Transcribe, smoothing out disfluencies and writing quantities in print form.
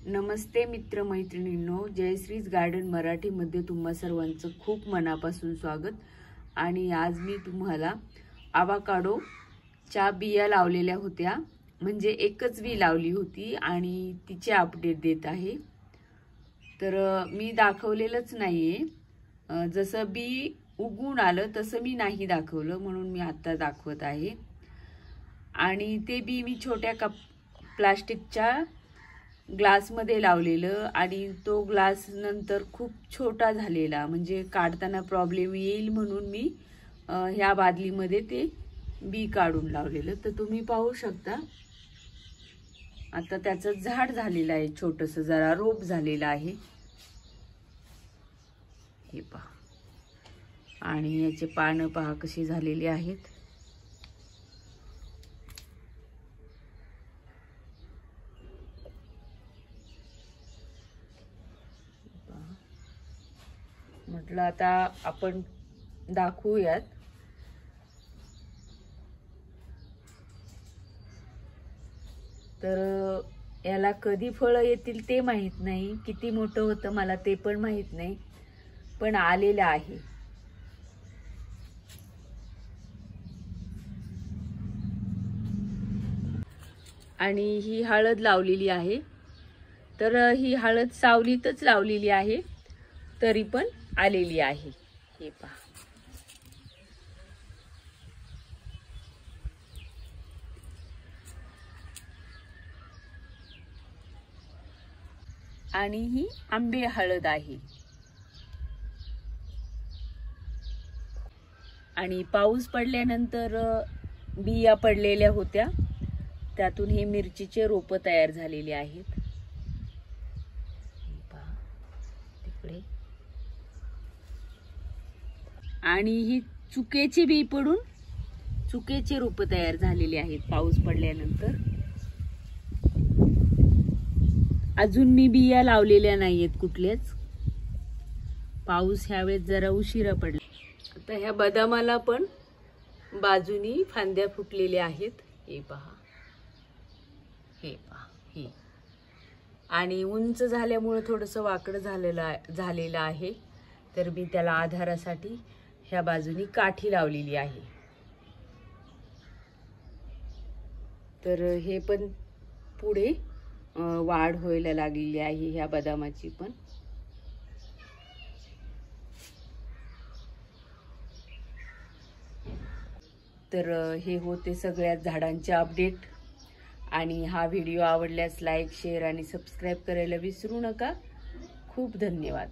नमस्ते मित्र मैत्रिणींनो, जयश्रीज गार्डन मराठीमध्ये तुम्हा सर्वांचं खूप मनापासून स्वागत। आणि आज मी तुम्हाला आवाकाडोच्या बिया लावलेल्या होत्या, म्हणजे एकच बी लावली होती आणि तिचे अपडेट देत आहे। तर मी दाखवलेलंच नाहीये, जसं बी उगवून आलं तसं मी नाही दाखवलं, म्हणून मी आता दाखवत आहे। आणि ते बी मी छोट्या प्लास्टिकच्या ग्लास मध्ये लावलेलं आणि तो ग्लास नंतर खूप छोटा झालेला, म्हणजे काढताना प्रॉब्लेम येईल म्हणून मी ह्या बादलीमध्ये ते बी काढून लावलेलं। तर तुम्ही पाहू शकता आता त्याचं झाड झालेलं आहे, छोटंसं जरा रोप झालेलं आहे, हे पहा। आणि याचे पानं पहा कशी झालेली आहेत। म्हटलं आता आपण दाखवूयात। तर याला कधी फळं येतील ते माहित नाही, किती मोठं होतं मला ते पण माहित नाही, पण आलेलं आहे। आणि ही हळद लावलेली आहे, तर ही हळद सावलीतच लावलेली आहे, तरी पण आलेली आहे, हे पहा। आणि ही आंबे हळद आहे। आणि पाऊस पडल्यानंतर बिया पडलेल्या होत्या, त्यातून हे मिरचीचे रोप तयार झालेले आहेत, पहा तिकडे। आणि ही चुकेची बी पडून चुकेचे रोप तयार झालेले आहेत पाऊस पडल्यानंतर। अजून मी बिया लावलेल्या नाहीयेत कुठल्याच, पाऊस ह्यावेळेस जरा उशिरा पडला। आता ह्या बदामाला पण बाजूनी फांद्या फुटलेल्या आहेत, हे पहा, हे पहा, हे। आणि उंच झाल्यामुळे थोडंसं वाकडं झालेलं आहे, तर मी त्याला आधारासाठी ह्या बाजूनी काठी लावलेली आहे। तर हे पण पुढे वाढ व्हायला लागलेली आहे ह्या बदामाची पण। तर हे होते सगळ्या झाडांचे अपडेट। आणि हा व्हिडिओ आवडल्यास लाईक, शेअर आणि सबस्क्राईब करायला विसरू नका। खूप धन्यवाद।